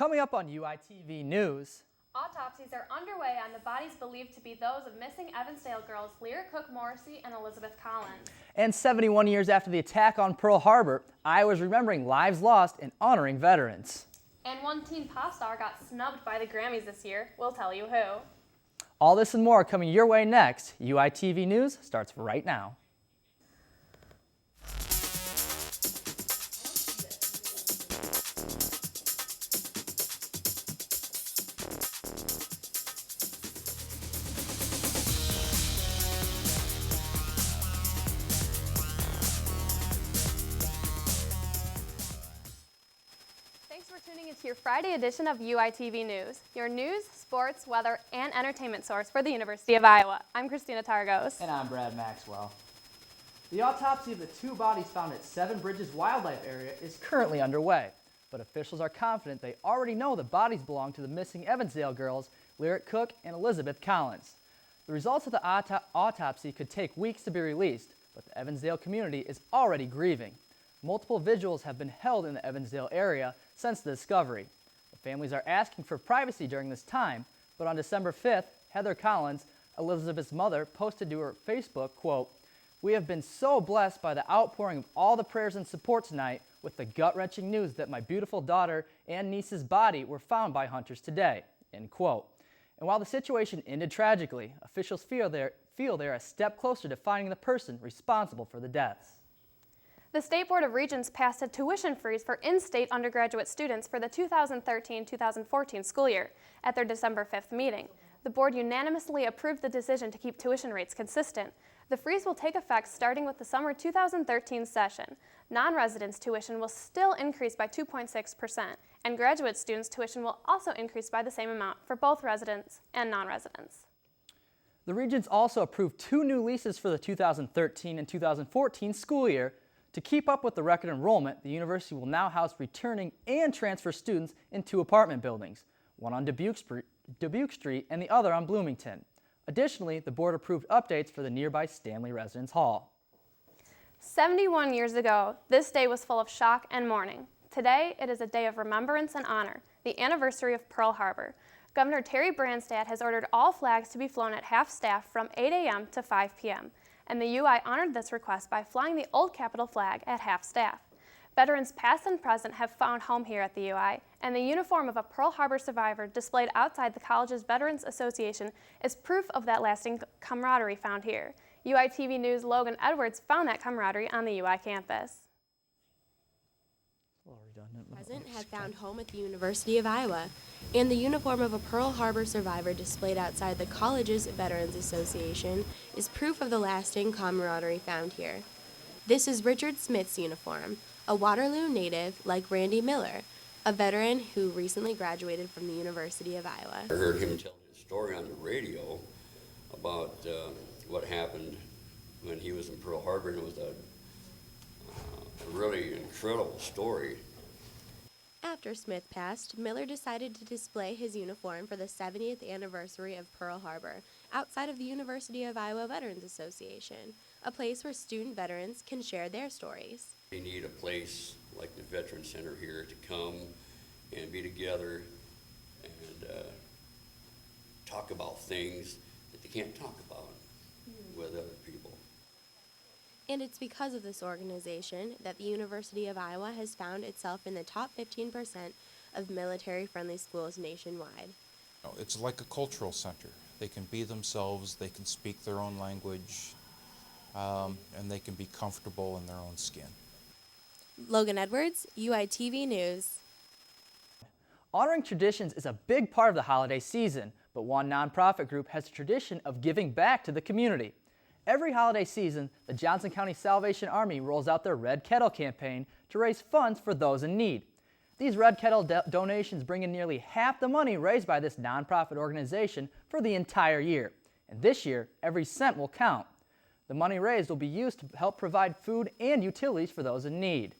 Coming up on UITV News. Autopsies are underway on the bodies believed to be those of missing Evansdale girls Lyric Cook Morrissey and Elizabeth Collins. And 71 years after the attack on Pearl Harbor, Iowa's remembering lives lost and honoring veterans. And one teen pop star got snubbed by the Grammys this year. We'll tell you who. All this and more coming your way next. UITV News starts right now. Thanks for tuning into your Friday edition of UITV News, your news, sports, weather, and entertainment source for the University of Iowa. I'm Christina Targos. And I'm Brad Maxwell. The autopsy of the two bodies found at Seven Bridges Wildlife Area is currently underway, but officials are confident they already know the bodies belong to the missing Evansdale girls, Lyric Cook and Elizabeth Collins. The results of the autopsy could take weeks to be released, but the Evansdale community is already grieving. Multiple vigils have been held in the Evansdale area since the discovery. The families are asking for privacy during this time, but on December 5th, Heather Collins, Elizabeth's mother, posted to her Facebook, quote, "We have been so blessed by the outpouring of all the prayers and support tonight with the gut-wrenching news that my beautiful daughter and niece's body were found by hunters today," end quote. And while the situation ended tragically, officials feel they're a step closer to finding the person responsible for the deaths. The State Board of Regents passed a tuition freeze for in-state undergraduate students for the 2013-2014 school year at their December 5th meeting. The board unanimously approved the decision to keep tuition rates consistent. The freeze will take effect starting with the summer 2013 session. Non-residents' tuition will still increase by 2.6%, and graduate students' tuition will also increase by the same amount for both residents and non-residents. The Regents also approved 2 new leases for the 2013 and 2014 school year. To keep up with the record enrollment, the university will now house returning and transfer students in 2 apartment buildings, one on Dubuque Street and the other on Bloomington. Additionally, the board approved updates for the nearby Stanley Residence Hall. 71 years ago, this day was full of shock and mourning. Today, it is a day of remembrance and honor, the anniversary of Pearl Harbor. Governor Terry Branstad has ordered all flags to be flown at half-staff from 8 a.m. to 5 p.m., and the UI honored this request by flying the old Capitol flag at half-staff. Veterans past and present have found home here at the UI, and the uniform of a Pearl Harbor survivor displayed outside the college's Veterans Association is proof of that lasting camaraderie found here. UITV News' Logan Edwards found that camaraderie on the UI campus. Present had found home at the University of Iowa, and the uniform of a Pearl Harbor survivor displayed outside the college's Veterans Association is proof of the lasting camaraderie found here. This is Richard Smith's uniform, a Waterloo native like Randy Miller, a veteran who recently graduated from the University of Iowa. I heard him tell his story on the radio about what happened when he was in Pearl Harbor, and it was a really incredible story. After Smith passed, Miller decided to display his uniform for the 70th anniversary of Pearl Harbor outside of the University of Iowa Veterans Association, a place where student veterans can share their stories. They need a place like the Veterans Center here to come and be together and talk about things that they can't talk about with other people. And it's because of this organization that the University of Iowa has found itself in the top 15% of military-friendly schools nationwide. It's like a cultural center. They can be themselves, they can speak their own language, and they can be comfortable in their own skin. Logan Edwards, UITV News. Honoring traditions is a big part of the holiday season, but one nonprofit group has a tradition of giving back to the community. Every holiday season, the Johnson County Salvation Army rolls out their Red Kettle campaign to raise funds for those in need. These Red Kettle donations bring in nearly half the money raised by this nonprofit organization for the entire year. And this year, every cent will count. The money raised will be used to help provide food and utilities for those in need.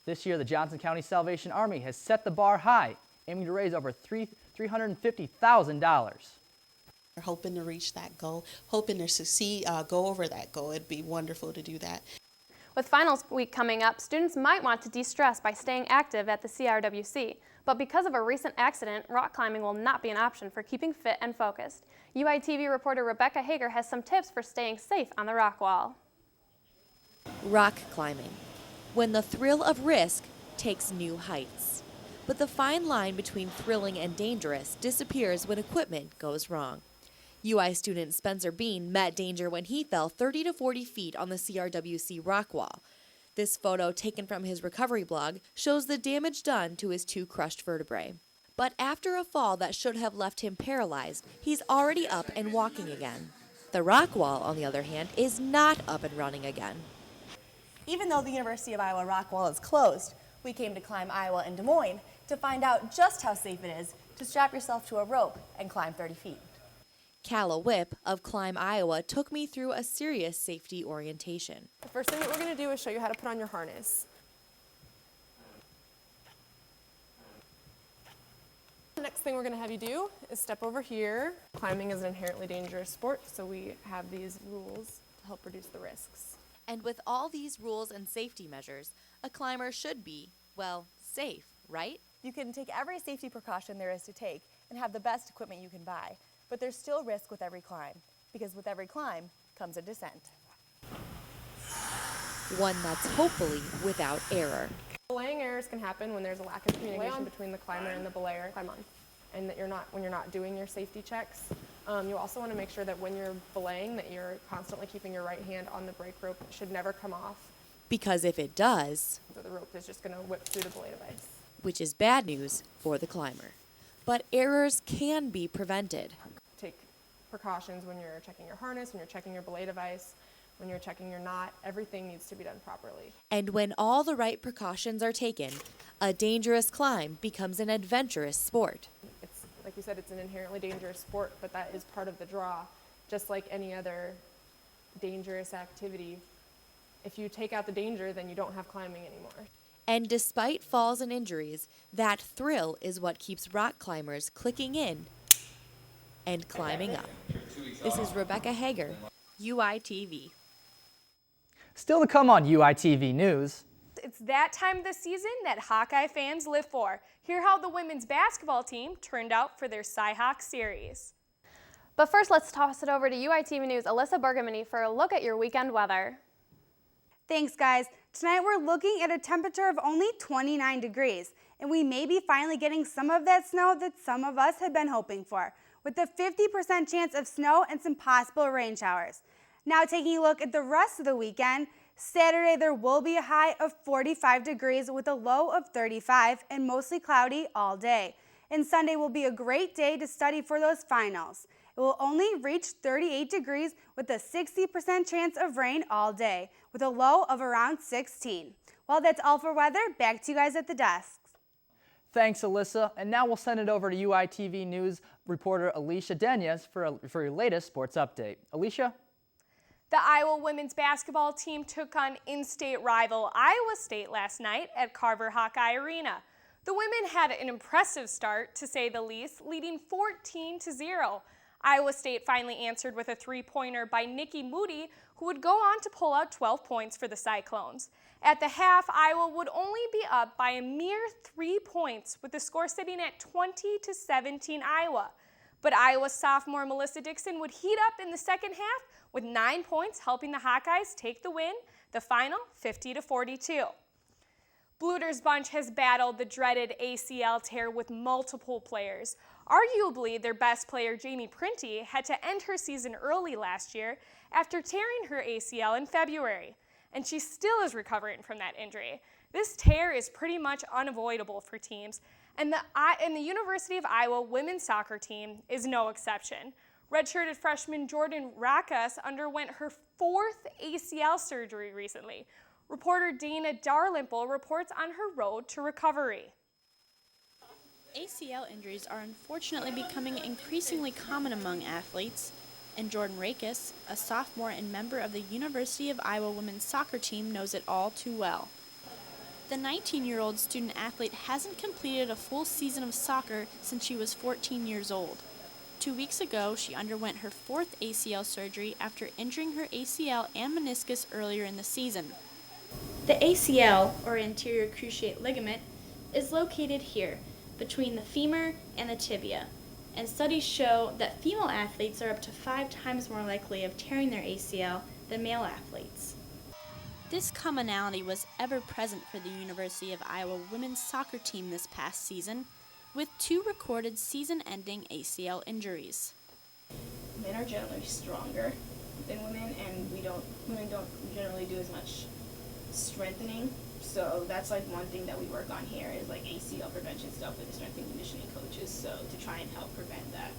This year, the Johnson County Salvation Army has set the bar high, aiming to raise over $350,000. We're hoping to reach that goal, hoping to succeed, go over that goal. It'd be wonderful to do that. With finals week coming up, students might want to de-stress by staying active at the CRWC. But because of a recent accident, rock climbing will not be an option for keeping fit and focused. UITV reporter Rebecca Hager has some tips for staying safe on the rock wall. Rock climbing, when the thrill of risk takes new heights. But the fine line between thrilling and dangerous disappears when equipment goes wrong. UI student Spencer Bean met danger when he fell 30 to 40 feet on the CRWC rock wall. This photo, taken from his recovery blog, shows the damage done to his 2 crushed vertebrae. But after a fall that should have left him paralyzed, he's already up and walking again. The rock wall, on the other hand, is not up and running again. Even though the University of Iowa rock wall is closed, we came to Climb Iowa in Des Moines to find out just how safe it is to strap yourself to a rope and climb 30 feet. Calla Whip of Climb Iowa took me through a serious safety orientation. The first thing that we're going to do is show you how to put on your harness. The next thing we're going to have you do is step over here. Climbing is an inherently dangerous sport, so we have these rules to help reduce the risks. And with all these rules and safety measures, a climber should be, well, safe, right? You can take every safety precaution there is to take and have the best equipment you can buy, but there's still risk with every climb, because with every climb comes a descent. One that's hopefully without error. Belaying errors can happen when there's a lack of communication between the climber and the belayer. Climb on. And that when you're not doing your safety checks. You also want to make sure that when you're belaying that you're constantly keeping your right hand on the brake rope. It should never come off. Because if it does, So the rope is just going to whip through the belay device. which is bad news for the climber. But errors can be prevented. Take precautions when you're checking your harness, when you're checking your belay device, when you're checking your knot. Everything needs to be done properly. And when all the right precautions are taken, a dangerous climb becomes an adventurous sport. It's, like you said, it's an inherently dangerous sport, but that is part of the draw. Just like any other dangerous activity, if you take out the danger, then you don't have climbing anymore. And despite falls and injuries, that thrill is what keeps rock climbers clicking in and climbing up. This is Rebecca Hager, UITV. Still to come on UITV News. It's that time of the season that Hawkeye fans live for. Hear how the women's basketball team turned out for their Cy-Hawk series. But first, let's toss it over to UITV News' Alyssa Bergamini for a look at your weekend weather. Thanks, guys. Tonight we're looking at a temperature of only 29 degrees, and we may be finally getting some of that snow that some of us had been hoping for, with a 50% chance of snow and some possible rain showers. Now taking a look at the rest of the weekend, Saturday there will be a high of 45 degrees with a low of 35 and mostly cloudy all day. And Sunday will be a great day to study for those finals. It will only reach 38 degrees with a 60% chance of rain all day, with a low of around 16. Well, that's all for weather. Back to you guys at the desks. Thanks, Alyssa. And now we'll send it over to UITV News reporter Alicia Denez for your latest sports update. Alicia? The Iowa women's basketball team took on in-state rival Iowa State last night at Carver Hawkeye Arena. The women had an impressive start, to say the least, leading 14-0. Iowa State finally answered with a three-pointer by Nikki Moody, who would go on to pull out 12 points for the Cyclones. At the half, Iowa would only be up by a mere 3 points, with the score sitting at 20-17 Iowa. But Iowa sophomore Melissa Dixon would heat up in the second half with 9 points, helping the Hawkeyes take the win, the final 50-42. Bluder's bunch has battled the dreaded ACL tear with multiple players. Arguably, their best player, Jamie Printy, had to end her season early last year after tearing her ACL in February, and she still is recovering from that injury. This tear is pretty much unavoidable for teams, and the University of Iowa women's soccer team is no exception. Redshirted freshman Jordan Rakas underwent her 4th ACL surgery recently. Reporter Dana Darlimple reports on her road to recovery. ACL injuries are unfortunately becoming increasingly common among athletes, and Jordan Rakas, a sophomore and member of the University of Iowa women's soccer team, knows it all too well. The 19-year-old student athlete hasn't completed a full season of soccer since she was 14 years old. 2 weeks ago, she underwent her 4th ACL surgery after injuring her ACL and meniscus earlier in the season. The ACL, or anterior cruciate ligament, is located here, between the femur and the tibia, and studies show that female athletes are up to 5 times more likely of tearing their ACL than male athletes. This commonality was ever present for the University of Iowa women's soccer team this past season, with 2 recorded season-ending ACL injuries. Men are generally stronger than women, and women don't generally do as much strengthening. So that's like one thing that we work on here is like ACL prevention stuff with the strength and conditioning coaches, so to try and help prevent that.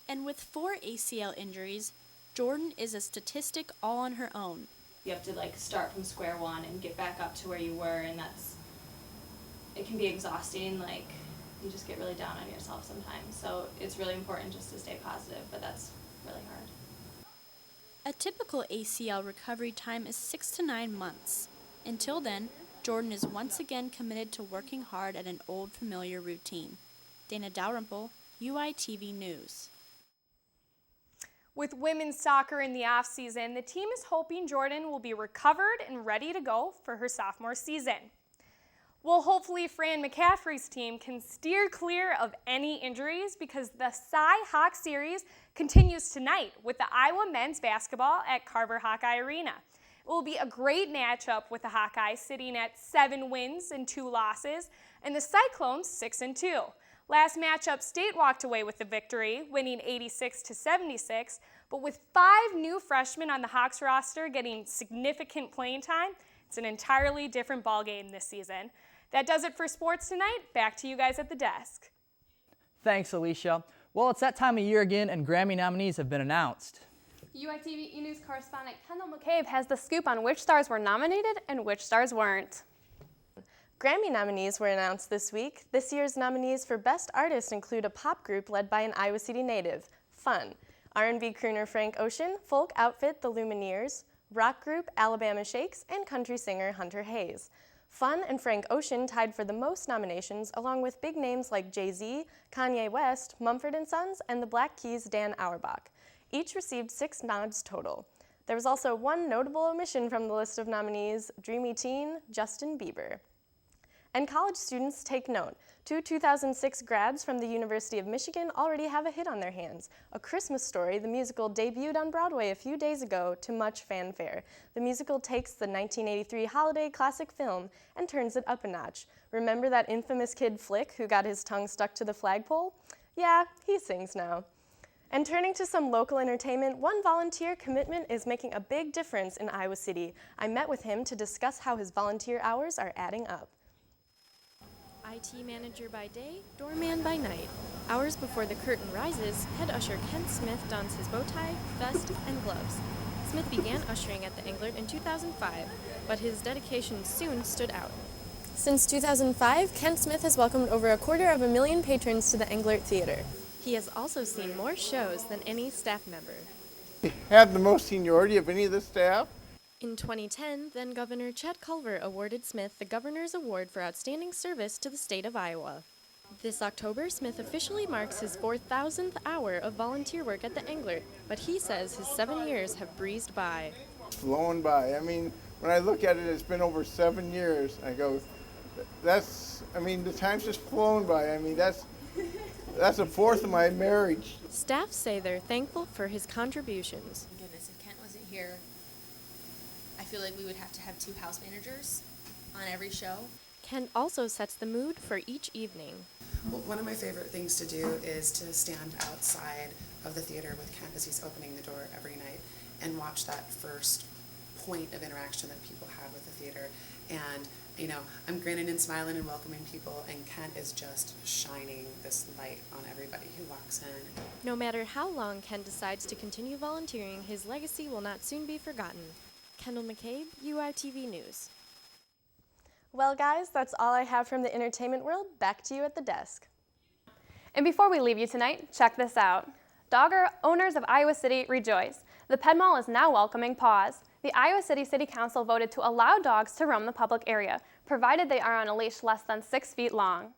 And with 4 ACL injuries, Jordan is a statistic all on her own. You have to like start from square one and get back up to where you were, and it can be exhausting. Like you just get really down on yourself sometimes. So it's really important just to stay positive, but that's really hard. A typical ACL recovery time is 6 to 9 months. Until then, Jordan is once again committed to working hard at an old familiar routine. Dana Dalrymple, UITV News. With women's soccer in the offseason, the team is hoping Jordan will be recovered and ready to go for her sophomore season. Well, hopefully Fran McCaffrey's team can steer clear of any injuries because the Cy-Hawk series continues tonight with the Iowa men's basketball at Carver Hawkeye Arena. It will be a great matchup with the Hawkeyes sitting at 7 wins and 2 losses, and the Cyclones 6-2. Last matchup, State walked away with the victory, winning 86-76, but with 5 new freshmen on the Hawks roster getting significant playing time, it's an entirely different ballgame this season. That does it for sports tonight. Back to you guys at the desk. Thanks, Alicia. Well, it's that time of year again, and Grammy nominees have been announced. UITV E-News correspondent Kendall McCabe has the scoop on which stars were nominated and which stars weren't. Grammy nominees were announced this week. This year's nominees for Best Artist include a pop group led by an Iowa City native, Fun, R&B crooner Frank Ocean, folk outfit The Lumineers, rock group Alabama Shakes, and country singer Hunter Hayes. Fun and Frank Ocean tied for the most nominations, along with big names like Jay-Z, Kanye West, Mumford & Sons, and the Black Keys' Dan Auerbach. Each received 6 nods total. There was also one notable omission from the list of nominees, dreamy teen Justin Bieber. And college students, take note. 2 2006 grads from the University of Michigan already have a hit on their hands. A Christmas Story, the musical, debuted on Broadway a few days ago to much fanfare. The musical takes the 1983 holiday classic film and turns it up a notch. Remember that infamous kid Flick who got his tongue stuck to the flagpole? Yeah, he sings now. And turning to some local entertainment, one volunteer commitment is making a big difference in Iowa City. I met with him to discuss how his volunteer hours are adding up. IT manager by day, doorman by night. Hours before the curtain rises, head usher Kent Smith dons his bow tie, vest, and gloves. Smith began ushering at the Englert in 2005, but his dedication soon stood out. Since 2005, Kent Smith has welcomed over 250,000 patrons to the Englert Theater. He has also seen more shows than any staff member. He had the most seniority of any of the staff. In 2010, then Governor Chet Culver awarded Smith the Governor's Award for Outstanding Service to the state of Iowa. This October, Smith officially marks his 4,000th hour of volunteer work at the Englert, but he says his 7 years have breezed by. Flown by. I mean, when I look at it, it's been over 7 years. I go, the time's just flown by. I mean, that's a fourth of my marriage. Staff say they're thankful for his contributions. My goodness, if Kent wasn't here, I feel like we would have to have 2 house managers on every show. Kent also sets the mood for each evening. Well, one of my favorite things to do is to stand outside of the theater with Kent as he's opening the door every night and watch that first point of interaction that people have with the theater. And I'm grinning and smiling and welcoming people, and Kent is just shining this light on everybody who walks in. No matter how long Kent decides to continue volunteering, his legacy will not soon be forgotten. Kendall McCabe, UITV News. Well, guys, that's all I have from the entertainment world. Back to you at the desk. And before we leave you tonight, check this out. Dog owners of Iowa City rejoice. The Pet Mall is now welcoming paws. The Iowa City Council voted to allow dogs to roam the public area, provided they are on a leash less than 6 feet long.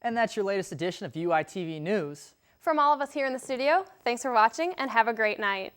And that's your latest edition of UITV News. From all of us here in the studio, thanks for watching and have a great night.